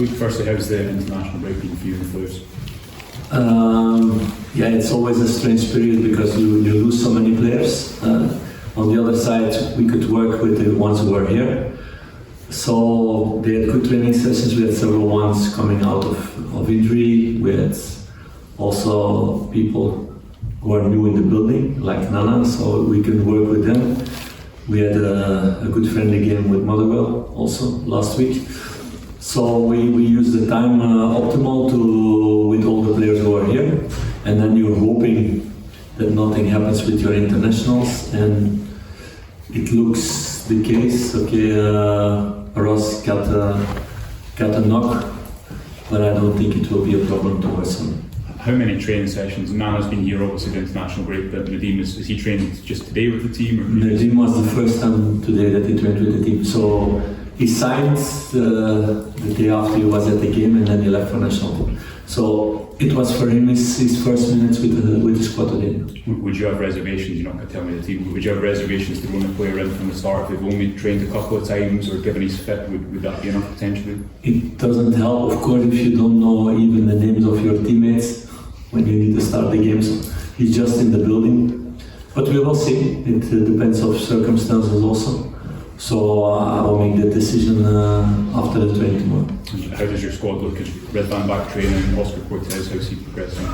So firstly, how's the international break been for you and the players? Yeah, it's always a strange period because you lose so many players. On the other side, we could work with the ones who were here. So they had good training sessions. We had several ones coming out of injury. We had also people who are new in the building, like Nana, so we can work with them. We had a good friendly game with Motherwell also last week. So we use the time optimal with all the players who are here, and then you're hoping that nothing happens with your internationals, and it looks the case. Okay, Ross got a knock, but I don't think it will be a problem towards him. How many training sessions? Nana's been here obviously the international break, but Nadim, is he trained just today with the team? Or Nadim was the first time today that he trained with the team. So he signed the day after he was at the game, and then he left for national team. So it was for him his first minutes with the squad today. Would you have reservations? You're not going to tell me the team. Would you have reservations to run a player in from the start if they've only trained a couple of times, or given he's fit, would that be enough potentially? It doesn't help, of course, if you don't know even the names of your teammates when you need to start the games. He's just in the building, but we will see. It depends on circumstances also. So I will make the decision after the training tomorrow. How does your squad look? Is Redvan back training? Oscar Cortez, how's he progressing?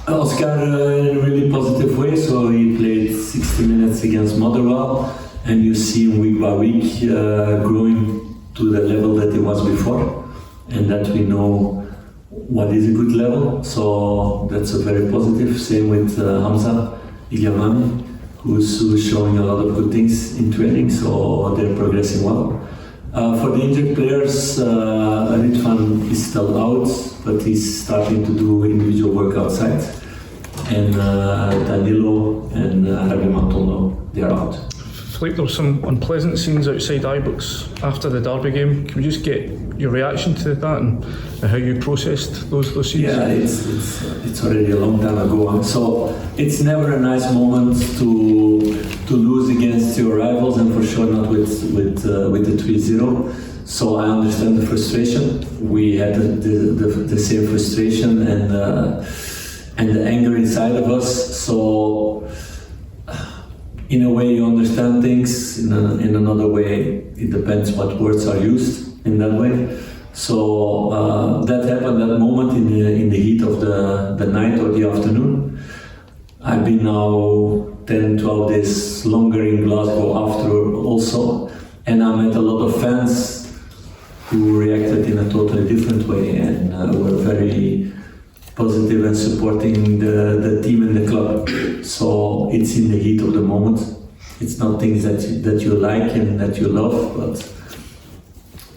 Oscar in a really positive way, so he played 60 minutes against Motherwell, and you see him week by week growing to the level that he was before, and that we know what is a good level, so that's a very positive. Same with Hamza Ilyamami, who's showing a lot of good things in training, so they're progressing well. For the injured players, Ridvan is still out, but he's starting to do individual work outside. And Danilo and Rabi Matondo, they're out. Philippe, there were some unpleasant scenes outside Ibrox after the Derby game. Can we just get your reaction to that and how you processed those scenes? Yeah, it's already a long time ago. So it's never a nice moment to lose against your rivals, and for sure not with the 3-0. So I understand the frustration. We had the same frustration and the anger inside of us. So in a way you understand things, in another way it depends what words are used in that way. So that happened, that moment in the heat of the night or the afternoon. I've been now 10-12 days longer in Glasgow after also, and I met a lot of fans who reacted in a totally different way and were very positive and supporting the team and the club. So it's in the heat of the moment. It's not things that you like and that you love, but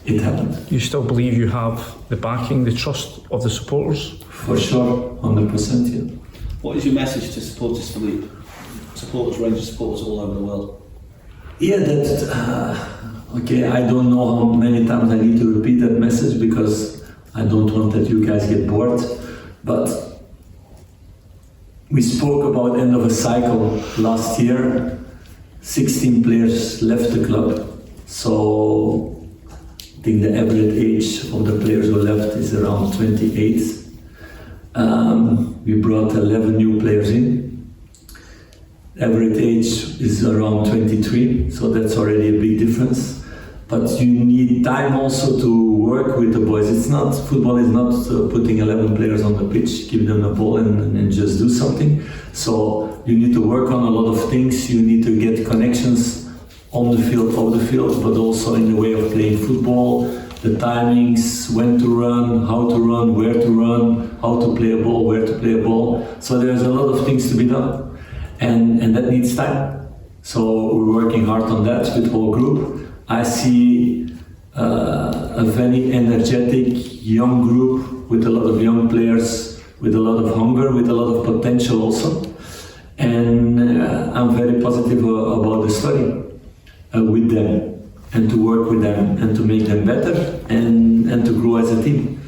it happened. You still believe you have the backing, the trust of the supporters? For sure, 100%. Yeah. What is your message to supporters, Philippe? Supporters, Rangers supporters all over the world. Yeah, okay, I don't know how many times I need to repeat that message because I don't want that you guys get bored. But we spoke about end of a cycle last year. 16 players left the club. So I think the average age of the players who left is around 28. We brought 11 new players in. Average age is around 23, so that's already a big difference. But you need time also to work with the boys. Football is not putting 11 players on the pitch, give them the ball and just do something. So you need to work on a lot of things. You need to get connections on the field, off the field, but also in the way of playing football, the timings, when to run, how to run, where to run, how to play a ball, where to play a ball. So there's a lot of things to be done, and that needs time. So we're working hard on that with the whole group. I see a very energetic young group with a lot of young players, with a lot of hunger, with a lot of potential also. And I'm very positive about the study with them, and to work with them and to make them better and to grow as a team.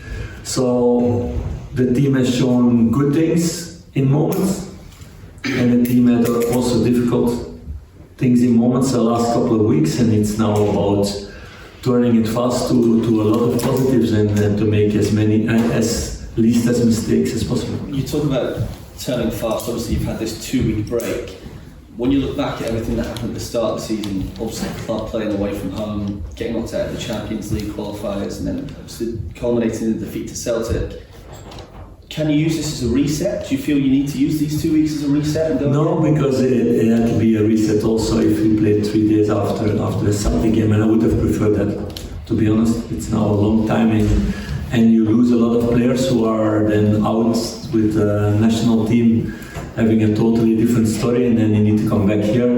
So the team has shown good things in moments, and the team had also difficult things in moments the last couple of weeks, and it's now about turning it fast to a lot of positives and to make as least as mistakes as possible. You talk about turning fast. Obviously, you've had this 2-week break. When you look back at everything that happened at the start of the season, obviously the club playing away from home, getting knocked out of the Champions League qualifiers, and then obviously culminating in the defeat to Celtic, can you use this as a reset? Do you feel you need to use these 2 weeks as a reset? And go No, again? because it had to be a reset also if we played 3 days after the Celtic game, and I would have preferred that, to be honest. It's now a long time, and you lose a lot of players who are then out with the national team having a totally different story, and then you need to come back here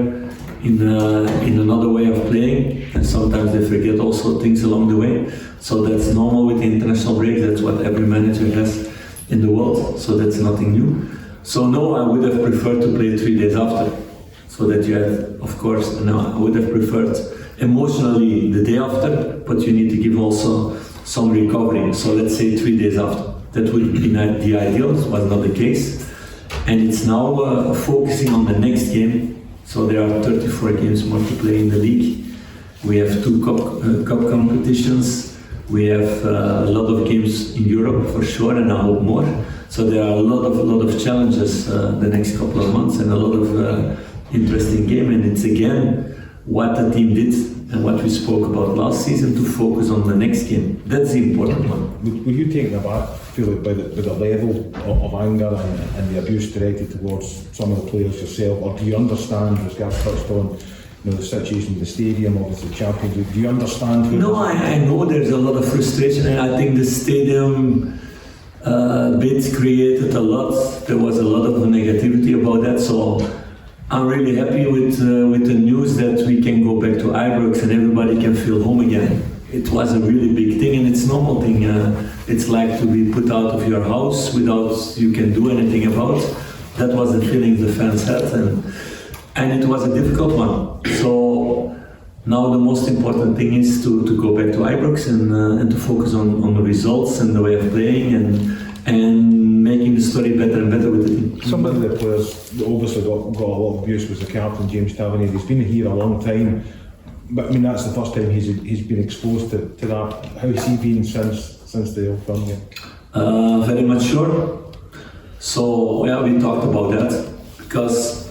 in another way of playing, and sometimes they forget also things along the way. So that's normal with the international break. That's what every manager has in the world, so that's nothing new. So no, I would have preferred to play 3 days after, so that you have, of course, no, I would have preferred emotionally the day after, but you need to give also some recovery. So let's say 3 days after. That would be the ideal. It was not the case. And it's now focusing on the next game. So there are 34 games more to play in the league. We have 2 cup competitions. We have a lot of games in Europe for sure, and I hope more. So there are a lot of challenges the next couple of months, and a lot of interesting game. And it's again what the team did and what we spoke about last season, to focus on the next game. That's the important one. Were you taken aback, Philippe, by the level of anger and the abuse directed towards some of the players yourself, or do you understand, as Gav touched on, the situation with the stadium, obviously the Champions League, do you understand? No, I know there's a lot of frustration, and I think the stadium bit created a lot. There was a lot of negativity about that, so I'm really happy with the news that we can go back to Ibrox and everybody can feel home again. It was a really big thing, and it's a normal thing. It's like to be put out of your house without you can do anything about. That was the feeling the fans had, and it was a difficult one. So now the most important thing is to go back to Ibrox and to focus on the results and the way of playing and making the story better and better with the team. Some of the players that obviously got a lot of abuse was the captain, James Tavernier. He's been here a long time, but I mean that's the first time he's been exposed to that. How has he been since the old film game? Very mature. So yeah, we talked about that, because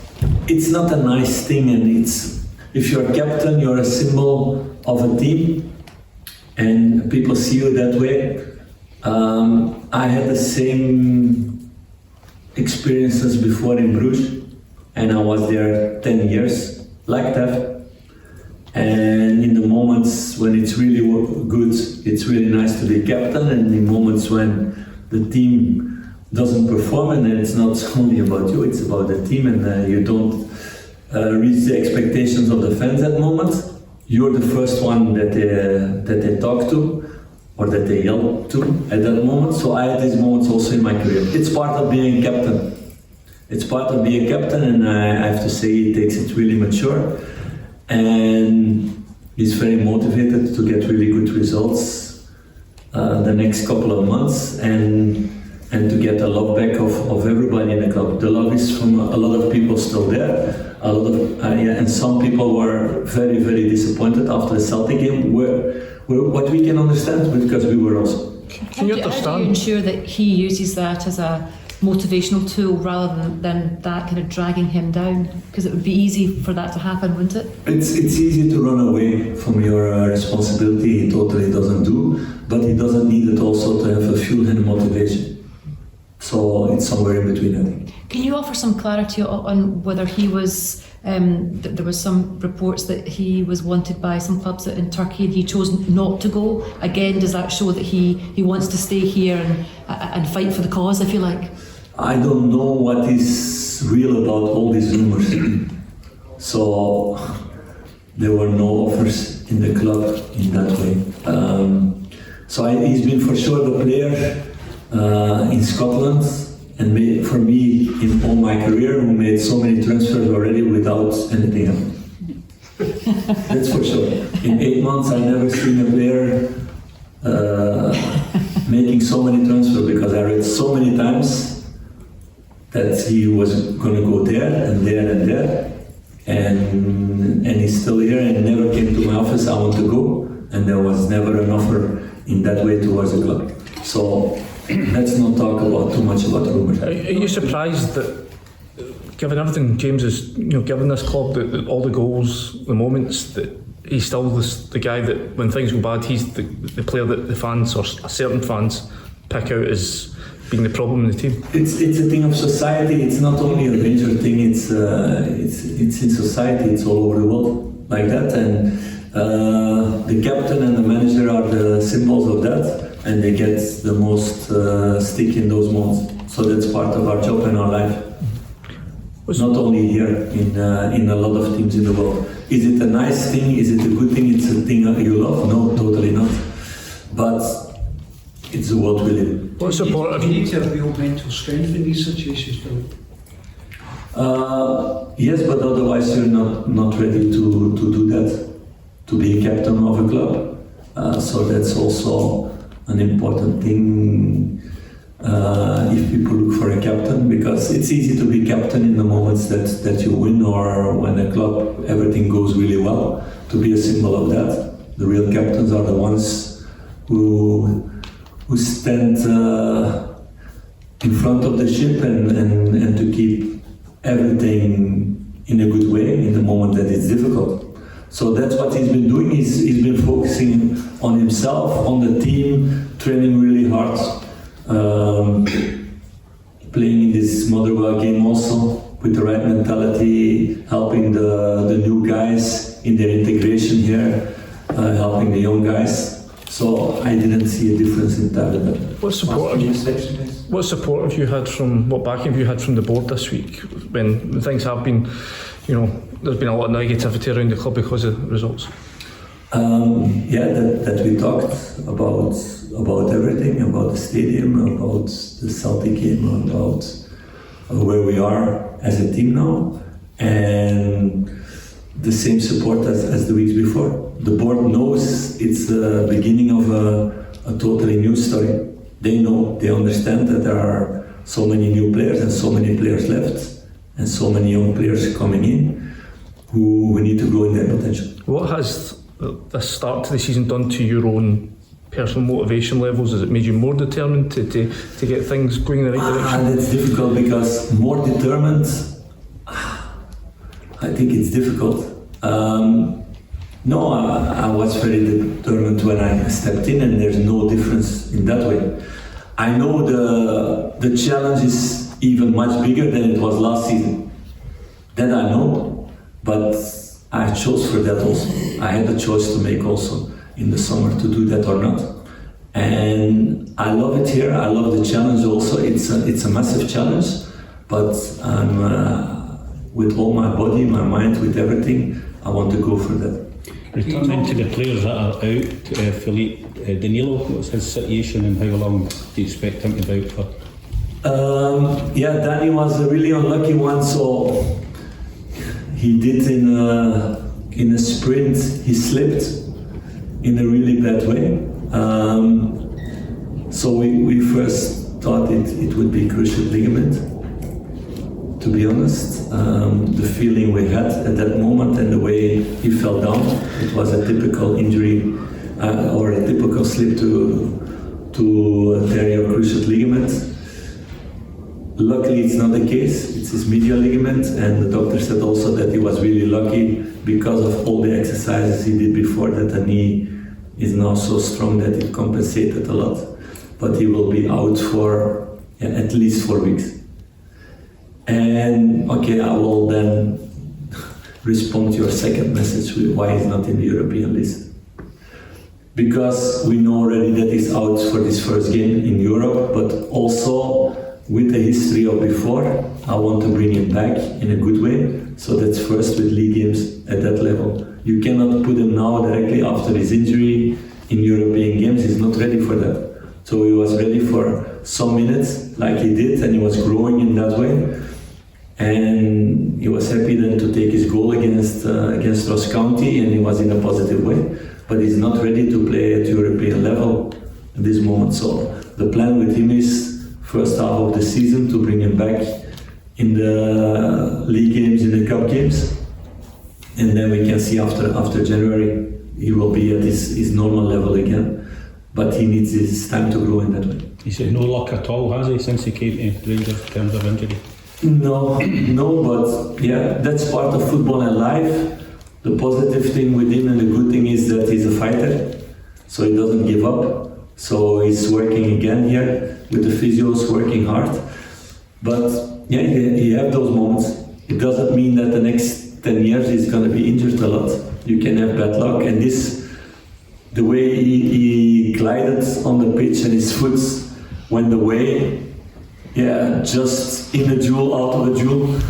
it's not a nice thing, and it's, if you're a captain, you're a symbol of a team, and people see you that way. I had the same experiences before in Bruges, and I was there 10 years, like that. And in the moments when it's really good, it's really nice to be captain, and in moments when the team doesn't perform, and then it's not only about you, it's about the team, and you don't reach the expectations of the fans at the moment, you're the first one that they talk to, or that they yell to at that moment. So I had these moments also in my career. It's part of being captain. It's part of being captain, and I have to say he takes it really mature, and he's very motivated to get really good results the next couple of months, and to get the love back of everybody in the club. The love is from a lot of people still there. A lot of and some people were very, very disappointed after the Celtic game. What we can understand, because we were also. Can you How do understand? you ensure that he uses that as a motivational tool rather than that kind of dragging him down? Because it would be easy for that to happen, wouldn't it? It's easy to run away from your responsibility. He totally doesn't do, but he doesn't need it also to have a fuel and motivation. So it's somewhere in between, I think. Can you offer some clarity on whether he was, there was some reports that he was wanted by some clubs in Turkey and he chose not to go? Again, does that show that he wants to stay here and fight for the cause, if you like? I don't know what is real about all these rumors. So there were no offers in the club in that way. He's been for sure the player in Scotland, and for me in all my career, who made so many transfers already without anything else. That's for sure. In 8 months, I never seen a player making so many transfers, because I read so many times that he was going to go there and there and there, and he's still here and never came to my office. I want to go. and there was never an offer in that way towards the club. So let's not talk about too much about rumours. Are you surprised that, given everything James has given this club, that all the goals, the moments, that he's still the guy that when things go bad, he's the player that the fans or certain fans pick out as being the problem in the team? It's a thing of society. It's not only a Ranger thing. It's in society. It's all over the world like that. And the captain and the manager are the symbols of that, and they get the most stick in those moments. So that's part of our job and our life. Not only here, in a lot of teams in the world. Is it a nice thing? Is it a good thing? It's a thing you love? No, totally not. But it's the world we live in. What support have you? You need to have real mental strength in these situations, Philip. Yes, but otherwise you're not ready to do that, to be a captain of a club. So that's also an important thing if people look for a captain, because it's easy to be captain in the moments that you win or when a club everything goes really well, to be a symbol of that. The real captains are the ones who stand in front of the ship and to keep everything in a good way in the moment that it's difficult. So that's what he's been doing. He's been focusing on himself, on the team, training really hard, playing in this Motherwell game also with the right mentality, helping the new guys in their integration here, helping the young guys. So I didn't see a difference in that. What support have you had from, what backing have you had from the board this week when things have been, there's been a lot of negativity around the club because of the results? That we talked about everything, about the stadium, about the Celtic game, about where we are as a team now, and the same support as the weeks before. The board knows it's the beginning of a totally new story. They know, they understand that there are so many new players and so many players left and so many young players coming in who need to grow in their potential. What has the start to the season done to your own personal motivation levels? Has it made you more determined to get things going in the right direction? That's difficult, because more determined, I think it's difficult. No, I was very determined when I stepped in, and there's no difference in that way. I know the challenge is even much bigger than it was last season. That I know, but I chose for that also. I had a choice to make also in the summer to do that or not. And I love it here. I love the challenge also. It's a massive challenge, but I'm with all my body, my mind, with everything, I want to go for that. Returning to the players that are out, Philippe, Danilo, what's his situation and how long do you expect him to be out for? Danny was a really unlucky one, so he did in a sprint, he slipped in a really bad way. So we first thought it would be cruciate ligament. To be honest, the feeling we had at that moment and the way he fell down, it was a typical injury or a typical slip to tear your cruciate ligament. Luckily, it's not the case. It's his medial ligament, and the doctor said also that he was really lucky because of all the exercises he did before, that the knee is now so strong that it compensated a lot. But he will be out for at least 4 weeks. And okay, I will then respond to your second message with why he's not in the European list. Because we know already that he's out for this first game in Europe, but also with the history of before, I want to bring him back in a good way. So that's first with league games at that level. You cannot put him now directly after his injury in European games. He's not ready for that. So he was ready for some minutes like he did, and he was growing in that way. And he was happy then to take his goal against Ross County, and he was in a positive way. But he's not ready to play at European level at this moment. So the plan with him is first half of the season to bring him back in the league games, in the cup games, and then we can see after January he will be at his normal level again. But he needs his time to grow in that way. He's had no luck at all, has he, since he came to Rangers in terms of injury? No, but yeah, that's part of football and life. The positive thing with him and the good thing is that he's a fighter, so he doesn't give up. So he's working again here with the physios, working hard. But yeah, he have those moments. It doesn't mean that the next 10 years he's going to be injured a lot. You can have bad luck, and the way he glided on the pitch and his foot went away, yeah, just in a duel, out of a duel.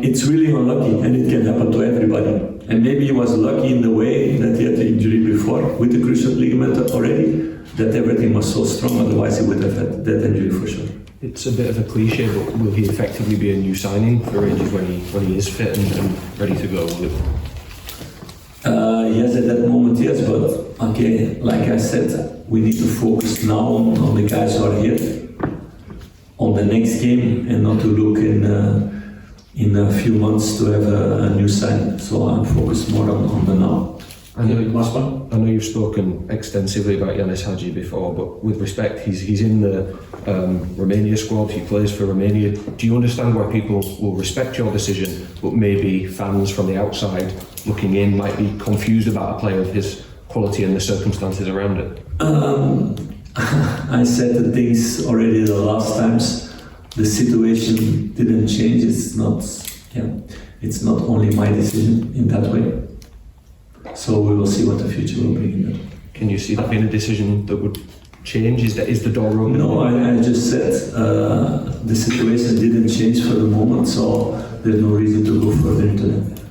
It's really unlucky, and it can happen to everybody. And maybe he was lucky in the way that he had the injury before with the cruciate ligament already, that everything was so strong, otherwise he would have had that injury for sure. It's a bit of a cliche, but will he effectively be a new signing for Rangers when he is fit and ready to go? Will it? Yes, at that moment, yes, but okay, like I said, we need to focus now on the guys who are here, on the next game, and not to look in a few months to have a new signing. So I'm focused more on the now. I know you've spoken extensively about Yanis Haji before, but with respect, he's in the Romania squad, he plays for Romania. Do you understand why people will respect your decision, but maybe fans from the outside looking in might be confused about a player of his quality and the circumstances around it? I said the things already the last times. The situation didn't change. It's not only my decision in that way. So we will see what the future will bring in that. Can you see that being a decision that would change? Is the door open? No, I just said the situation didn't change for the moment, so there's no reason to go further into that.